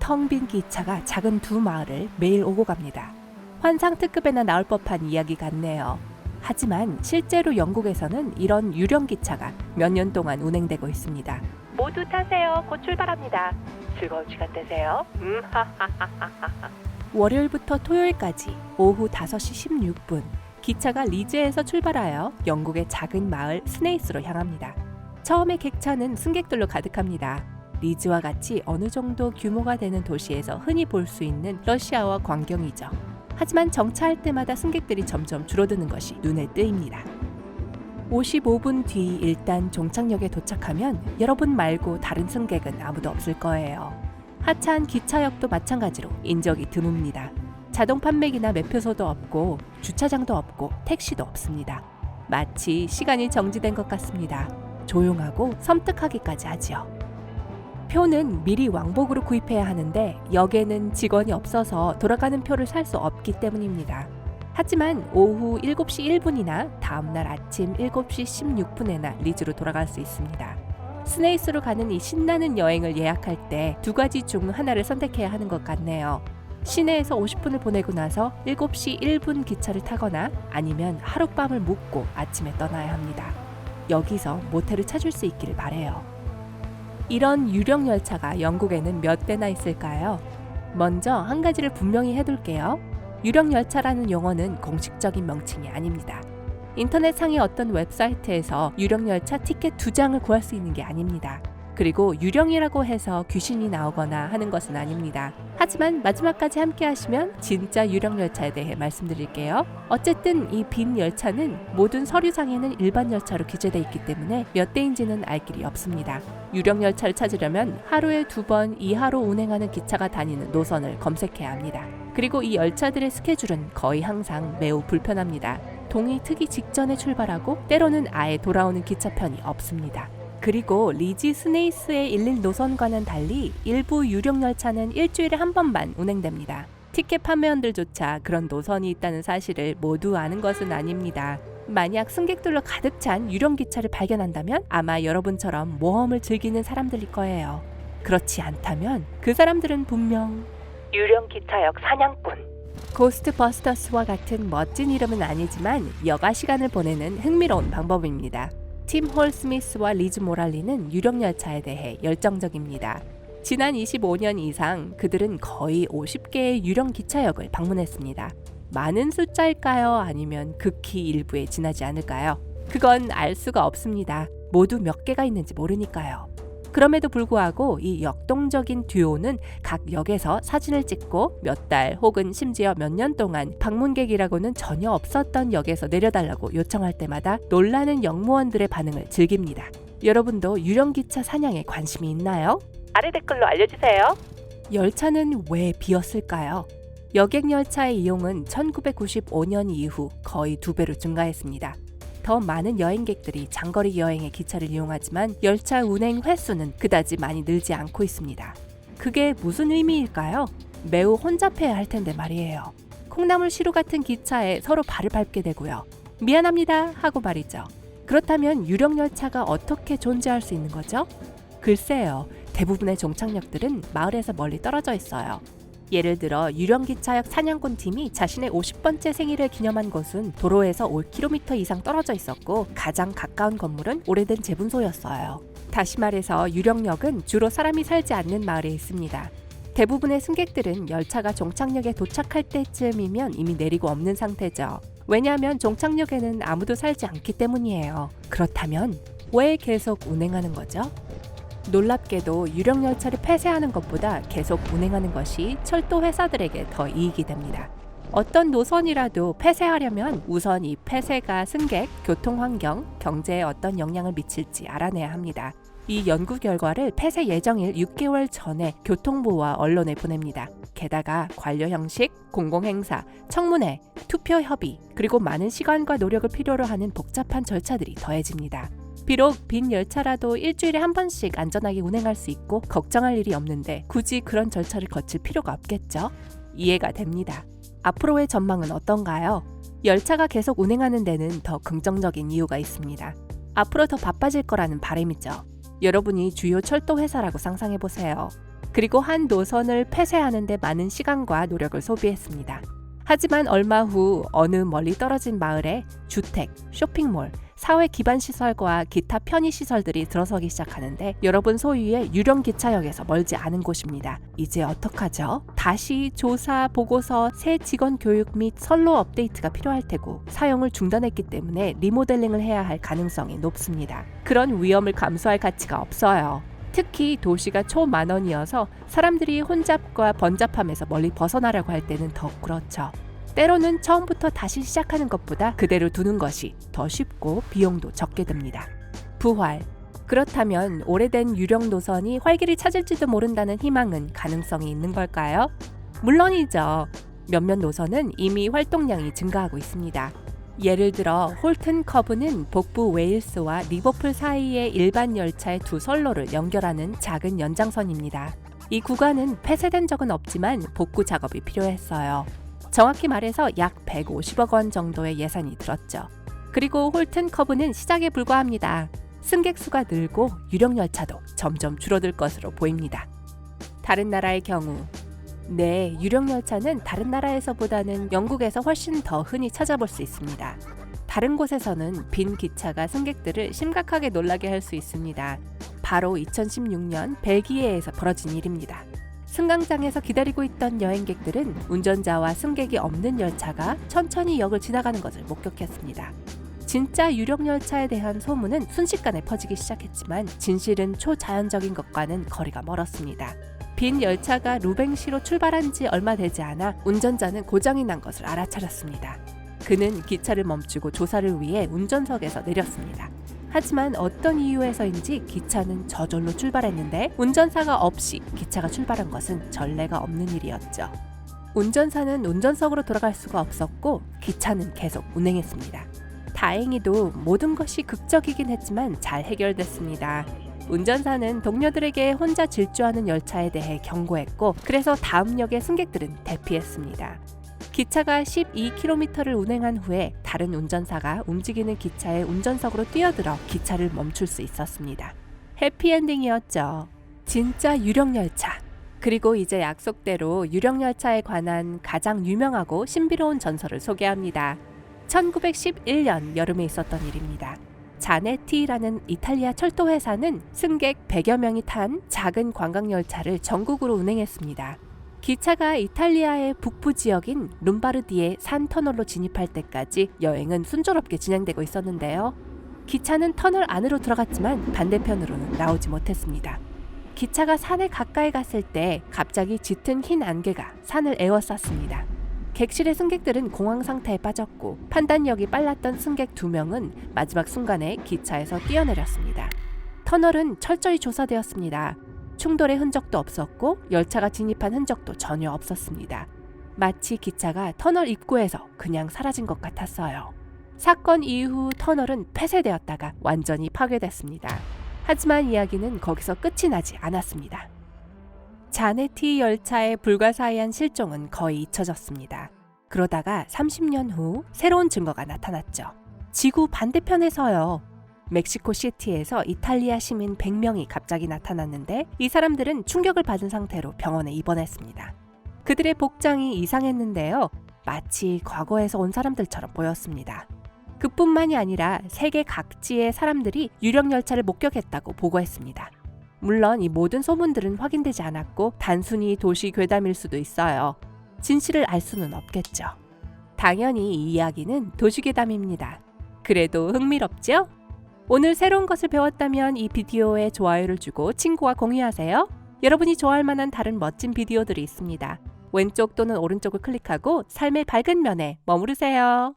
텅 빈 기차가 작은 두 마을을 매일 오고 갑니다. 환상 특급에나 나올 법한 이야기 같네요. 하지만 실제로 영국에서는 이런 유령 기차가 몇 년 동안 운행되고 있습니다. 모두 타세요. 곧 출발합니다. 즐거운 시간 되세요. 월요일부터 토요일까지 오후 5시 16분 기차가 리즈에서 출발하여 영국의 작은 마을 스네이스로 향합니다. 처음에 객차는 승객들로 가득합니다. 리즈와 같이 어느 정도 규모가 되는 도시에서 흔히 볼 수 있는 러시아와 광경이죠. 하지만 정차할 때마다 승객들이 점점 줄어드는 것이 눈에 띄입니다. 55분 뒤 일단 종착역에 도착하면 여러분 말고 다른 승객은 아무도 없을 거예요. 하차한 기차역도 마찬가지로 인적이 드뭅니다. 자동 판매기나 매표소도 없고 주차장도 없고 택시도 없습니다. 마치 시간이 정지된 것 같습니다. 조용하고 섬뜩하기까지 하지요. 표는 미리 왕복으로 구입해야 하는데 역에는 직원이 없어서 돌아가는 표를 살 수 없기 때문입니다. 하지만 오후 7시 1분이나 다음날 아침 7시 16분에나 리즈로 돌아갈 수 있습니다. 스네이스로 가는 이 신나는 여행을 예약할 때 두 가지 중 하나를 선택해야 하는 것 같네요. 시내에서 50분을 보내고 나서 7시 1분 기차를 타거나 아니면 하룻밤을 묵고 아침에 떠나야 합니다. 여기서 모텔을 찾을 수 있기를 바래요. 이런 유령 열차가 영국에는 몇 대나 있을까요? 먼저 한 가지를 분명히 해둘게요. 유령 열차라는 용어는 공식적인 명칭이 아닙니다. 인터넷 상의 어떤 웹사이트에서 유령 열차 티켓 2장을 구할 수 있는 게 아닙니다. 그리고 유령이라고 해서 귀신이 나오거나 하는 것은 아닙니다. 하지만 마지막까지 함께 하시면 진짜 유령 열차에 대해 말씀드릴게요. 어쨌든 이 빈 열차는 모든 서류상에는 일반 열차로 기재되어 있기 때문에 몇 대인지는 알 길이 없습니다. 유령 열차를 찾으려면 하루에 2번 이하로 운행하는 기차가 다니는 노선을 검색해야 합니다. 그리고 이 열차들의 스케줄은 거의 항상 매우 불편합니다. 동이 트기 직전에 출발하고 때로는 아예 돌아오는 기차편이 없습니다. 그리고 리즈 스네이스의 일일 노선과는 달리 일부 유령 열차는 일주일에 한 번만 운행됩니다. 티켓 판매원들조차 그런 노선이 있다는 사실을 모두 아는 것은 아닙니다. 만약 승객들로 가득 찬 유령 기차를 발견한다면 아마 여러분처럼 모험을 즐기는 사람들일 거예요. 그렇지 않다면 그 사람들은 분명 유령 기차역 사냥꾼, 고스트버스터스와 같은 멋진 이름은 아니지만 여가 시간을 보내는 흥미로운 방법입니다. 팀 홀 스미스와 리즈 모랄리는 유령 열차에 대해 열정적입니다. 지난 25년 이상 그들은 거의 50개의 유령 기차역을 방문했습니다. 많은 숫자일까요? 아니면 극히 일부에 지나지 않을까요? 그건 알 수가 없습니다. 모두 몇 개가 있는지 모르니까요. 그럼에도 불구하고 이 역동적인 듀오는 각 역에서 사진을 찍고 몇 달 혹은 심지어 몇 년 동안 방문객이라고는 전혀 없었던 역에서 내려달라고 요청할 때마다 놀라는 역무원들의 반응을 즐깁니다. 여러분도 유령기차 사냥에 관심이 있나요? 아래 댓글로 알려주세요. 열차는 왜 비었을까요? 여객열차의 이용은 1995년 이후 거의 2배로 증가했습니다. 더 많은 여행객들이 장거리 여행의 기차를 이용하지만 열차 운행 횟수는 그다지 많이 늘지 않고 있습니다. 그게 무슨 의미일까요? 매우 혼잡해야 할 텐데 말이에요. 콩나물 시루 같은 기차에 서로 발을 밟게 되고요. 미안합니다 하고 말이죠. 그렇다면 유령 열차가 어떻게 존재할 수 있는 거죠? 글쎄요. 대부분의 종착역들은 마을에서 멀리 떨어져 있어요. 예를 들어 유령기차역 사냥꾼 팀이 자신의 50번째 생일을 기념한 곳은 도로에서 5km 이상 떨어져 있었고 가장 가까운 건물은 오래된 재분소였어요. 다시 말해서 유령역은 주로 사람이 살지 않는 마을에 있습니다. 대부분의 승객들은 열차가 종착역에 도착할 때쯤이면 이미 내리고 없는 상태죠. 왜냐하면 종착역에는 아무도 살지 않기 때문이에요. 그렇다면 왜 계속 운행하는 거죠? 놀랍게도 유령 열차를 폐쇄하는 것보다 계속 운행하는 것이 철도 회사들에게 더 이익이 됩니다. 어떤 노선이라도 폐쇄하려면 우선 이 폐쇄가 승객, 교통 환경, 경제에 어떤 영향을 미칠지 알아내야 합니다. 이 연구 결과를 폐쇄 예정일 6개월 전에 교통부와 언론에 보냅니다. 게다가 관료 형식, 공공행사, 청문회, 투표 협의, 그리고 많은 시간과 노력을 필요로 하는 복잡한 절차들이 더해집니다. 비록 빈 열차라도 일주일에 한 번씩 안전하게 운행할 수 있고 걱정할 일이 없는데 굳이 그런 절차를 거칠 필요가 없겠죠? 이해가 됩니다. 앞으로의 전망은 어떤가요? 열차가 계속 운행하는 데는 더 긍정적인 이유가 있습니다. 앞으로 더 바빠질 거라는 바람이죠. 여러분이 주요 철도 회사라고 상상해보세요. 그리고 한 노선을 폐쇄하는 데 많은 시간과 노력을 소비했습니다. 하지만 얼마 후 어느 멀리 떨어진 마을에 주택, 쇼핑몰, 사회 기반 시설과 기타 편의 시설들이 들어서기 시작하는데 여러분 소유의 유령 기차역에서 멀지 않은 곳입니다. 이제 어떡하죠? 다시 조사, 보고서, 새 직원 교육 및 선로 업데이트가 필요할 테고 사용을 중단했기 때문에 리모델링을 해야 할 가능성이 높습니다. 그런 위험을 감수할 가치가 없어요. 특히 도시가 초만원이어서 사람들이 혼잡과 번잡함에서 멀리 벗어나려고 할 때는 더욱 그렇죠. 때로는 처음부터 다시 시작하는 것보다 그대로 두는 것이 더 쉽고 비용도 적게 듭니다. 부활. 그렇다면 오래된 유령 노선이 활기를 찾을지도 모른다는 희망은 가능성이 있는 걸까요? 물론이죠. 몇몇 노선은 이미 활동량이 증가하고 있습니다. 예를 들어 홀튼 커브는 북부 웨일스와 리버풀 사이의 일반 열차의 두 선로를 연결하는 작은 연장선입니다. 이 구간은 폐쇄된 적은 없지만 복구 작업이 필요했어요. 정확히 말해서 약 150억 원 정도의 예산이 들었죠. 그리고 홀튼 커브는 시작에 불과합니다. 승객 수가 늘고 유령 열차도 점점 줄어들 것으로 보입니다. 다른 나라의 경우 네, 유령 열차는 다른 나라에서보다는 영국에서 훨씬 더 흔히 찾아볼 수 있습니다. 다른 곳에서는 빈 기차가 승객들을 심각하게 놀라게 할 수 있습니다. 바로 2016년 벨기에에서 벌어진 일입니다. 승강장에서 기다리고 있던 여행객들은 운전자와 승객이 없는 열차가 천천히 역을 지나가는 것을 목격했습니다. 진짜 유령 열차에 대한 소문은 순식간에 퍼지기 시작했지만 진실은 초자연적인 것과는 거리가 멀었습니다. 빈 열차가 루뱅시로 출발한 지 얼마 되지 않아 운전자는 고장이 난 것을 알아차렸습니다. 그는 기차를 멈추고 조사를 위해 운전석에서 내렸습니다. 하지만 어떤 이유에서인지 기차는 저절로 출발했는데 운전사가 없이 기차가 출발한 것은 전례가 없는 일이었죠. 운전사는 운전석으로 돌아갈 수가 없었고 기차는 계속 운행했습니다. 다행히도 모든 것이 극적이긴 했지만 잘 해결됐습니다. 운전사는 동료들에게 혼자 질주하는 열차에 대해 경고했고 그래서 다음 역의 승객들은 대피했습니다. 기차가 12km를 운행한 후에 다른 운전사가 움직이는 기차의 운전석으로 뛰어들어 기차를 멈출 수 있었습니다. 해피엔딩이었죠. 진짜 유령열차. 그리고 이제 약속대로 유령열차에 관한 가장 유명하고 신비로운 전설을 소개합니다. 1911년 여름에 있었던 일입니다. 자네티라는 이탈리아 철도회사는 승객 100여 명이 탄 작은 관광열차를 전국으로 운행했습니다. 기차가 이탈리아의 북부 지역인 룸바르디의 산 터널로 진입할 때까지 여행은 순조롭게 진행되고 있었는데요. 기차는 터널 안으로 들어갔지만 반대편으로는 나오지 못했습니다. 기차가 산에 가까이 갔을 때 갑자기 짙은 흰 안개가 산을 에워쌌습니다. 객실의 승객들은 공황 상태에 빠졌고 판단력이 빨랐던 승객 2명은 마지막 순간에 기차에서 뛰어내렸습니다. 터널은 철저히 조사되었습니다. 충돌의 흔적도 없었고 열차가 진입한 흔적도 전혀 없었습니다. 마치 기차가 터널 입구에서 그냥 사라진 것 같았어요. 사건 이후 터널은 폐쇄되었다가 완전히 파괴됐습니다. 하지만 이야기는 거기서 끝이 나지 않았습니다. 자네티 열차의 불가사의한 실종은 거의 잊혀졌습니다. 그러다가 30년 후 새로운 증거가 나타났죠. 지구 반대편에서요. 멕시코 시티에서 이탈리아 시민 100명이 갑자기 나타났는데 이 사람들은 충격을 받은 상태로 병원에 입원했습니다. 그들의 복장이 이상했는데요. 마치 과거에서 온 사람들처럼 보였습니다. 그뿐만이 아니라 세계 각지의 사람들이 유령 열차를 목격했다고 보고했습니다. 물론 이 모든 소문들은 확인되지 않았고 단순히 도시 괴담일 수도 있어요. 진실을 알 수는 없겠죠. 당연히 이 이야기는 도시 괴담입니다. 그래도 흥미롭죠? 오늘 새로운 것을 배웠다면 이 비디오에 좋아요를 주고 친구와 공유하세요. 여러분이 좋아할 만한 다른 멋진 비디오들이 있습니다. 왼쪽 또는 오른쪽을 클릭하고 삶의 밝은 면에 머무르세요.